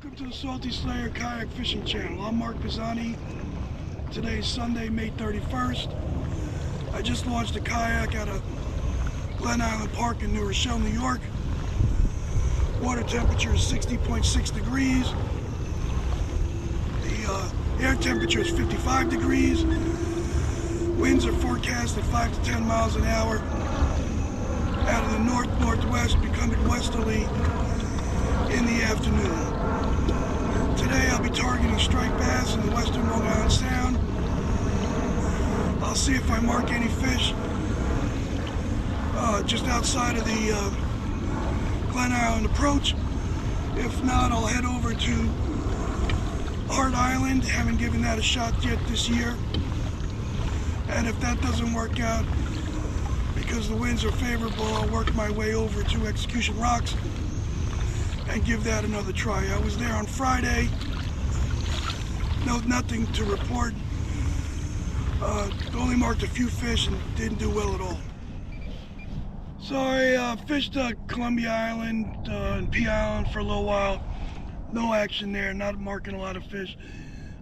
Welcome to the Native Slayer Kayak Fishing Channel. I'm Mark Pisani. Today is Sunday, May 31st. I just launched a kayak out of Glen Island Park in New Rochelle, New York. Water temperature is 60.6 degrees. The air temperature is 55 degrees. Winds are forecast at 5 to 10 miles an hour. Out of the north-northwest, becoming westerly in the afternoon. Today I'll be targeting striped bass in the western Long Island Sound. I'll see if I mark any fish just outside of the Glen Island approach. If not, I'll head over to Hart Island. Haven't given that a shot yet this year. And if that doesn't work out, because the winds are favorable, I'll work my way over to Execution Rocks and give that another try. I was there on Friday. Nothing to report. Only marked a few fish and didn't do well at all. So I fished Columbia Island and P Island for a little while. No action there, not marking a lot of fish.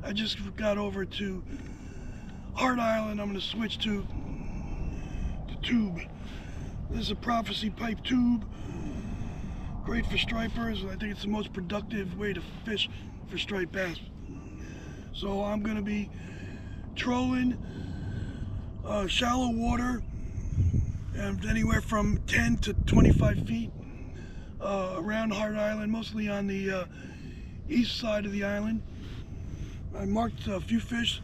I just got over to Hart Island. I'm going to switch to the tube. This is a Prophecy pipe tube. Great for stripers. I think it's the most productive way to fish for striped bass. So I'm going to be trolling shallow water and anywhere from 10 to 25 feet around Hart Island, mostly on the east side of the island. I marked a few fish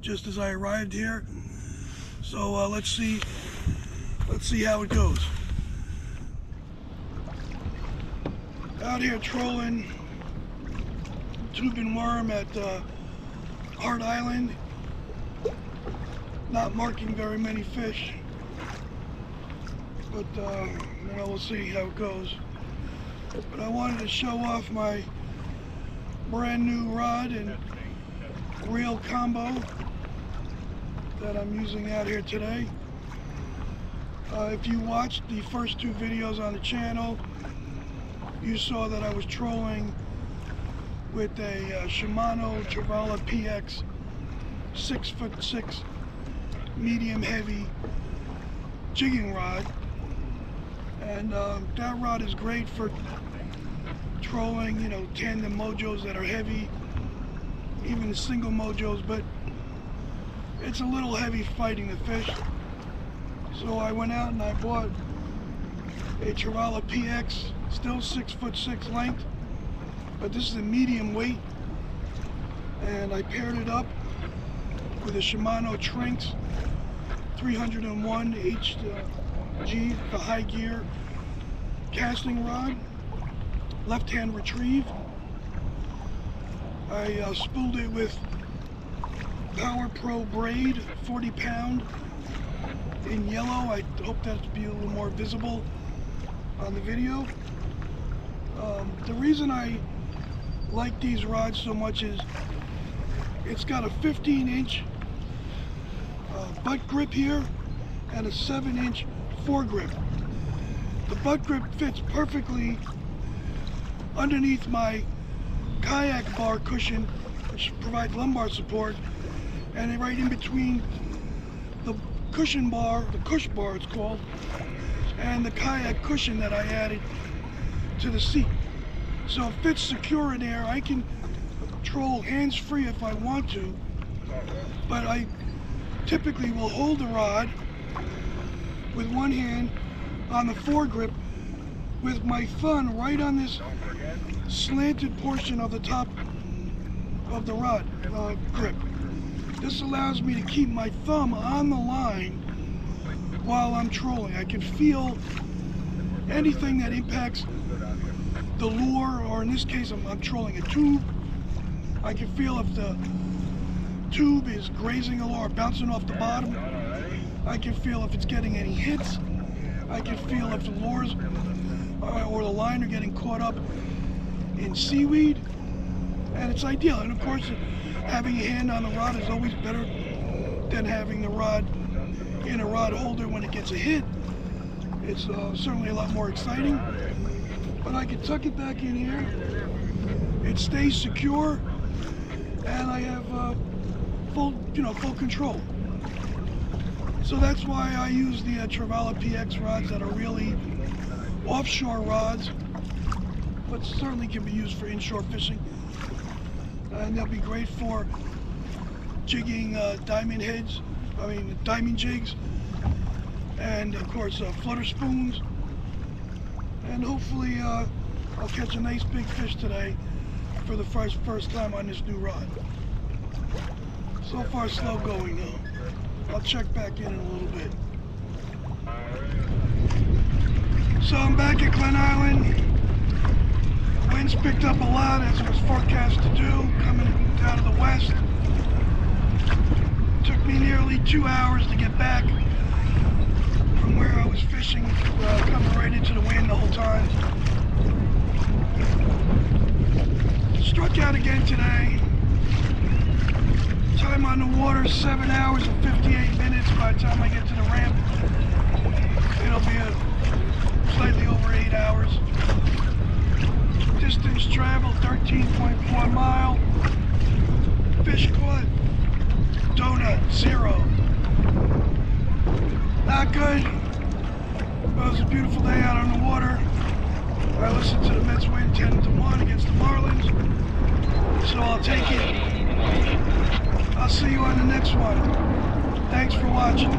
just as I arrived here. So let's see how it goes. Out here trolling tube and worm at Hart Island. Not marking very many fish, but we'll see how it goes. But I wanted to show off my brand new rod and reel combo that I'm using out here today. If you watched the first two videos on the channel, you saw that I was trolling with a Shimano Trevala PX 6'6" medium heavy jigging rod, and that rod is great for trolling, tandem Mojos that are heavy, even single Mojos, but it's a little heavy fighting the fish. So I went out and I bought a Trevala PX, still 6'6" length, but this is a medium weight, and I paired it up with a Shimano Tranx 301 HG, the high gear casting rod, left hand retrieve. I spooled it with Power Pro braid, 40 pound in yellow. I hope that to be a little more visible on the video. The reason I like these rods so much is it's got a 15-inch butt grip here and a 7-inch foregrip. The butt grip fits perfectly underneath my kayak bar cushion, which provides lumbar support, and right in between the cushion bar, the cush bar it's called, and the kayak cushion that I added to the seat. So it fits secure in there. I can troll hands-free if I want to, but I typically will hold the rod with one hand on the foregrip with my thumb right on this slanted portion of the top of the rod grip. This allows me to keep my thumb on the line while I'm trolling. I can feel anything that impacts the lure, or in this case I'm trolling a tube. I can feel if the tube is grazing a lure, bouncing off the bottom. I can feel if it's getting any hits. I can feel if the lures or the line are getting caught up in seaweed, and it's ideal. And of course, having a hand on the rod is always better than having the rod in a rod holder when it gets a hit. It's certainly a lot more exciting. But I can tuck it back in here it stays secure, and I have full control. So that's why I use the Trevala PX rods that are really offshore rods, but certainly can be used for inshore fishing. And they'll be great for jigging diamond jigs, and of course flutter spoons. And hopefully I'll catch a nice big fish today for the first time on this new rod. So far slow going though. I'll check back in a little bit. So I'm back at Glen Island. The winds picked up a lot as it was forecast to do, coming out of the west. It took me nearly 2 hours to get back from where I was fishing, coming right into the wind the whole time. Struck out again today. Time on the water, 7 hours and 58 minutes. By the time I get to the ramp, it'll be slightly over 8 hours. Distance traveled 13.4 mile. Fish caught, donut, 0. Not good, but it was a beautiful day out on the water. I listened to the Mets win 10-1 against the Marlins, so I'll take it. I'll see you on the next one. Thanks for watching.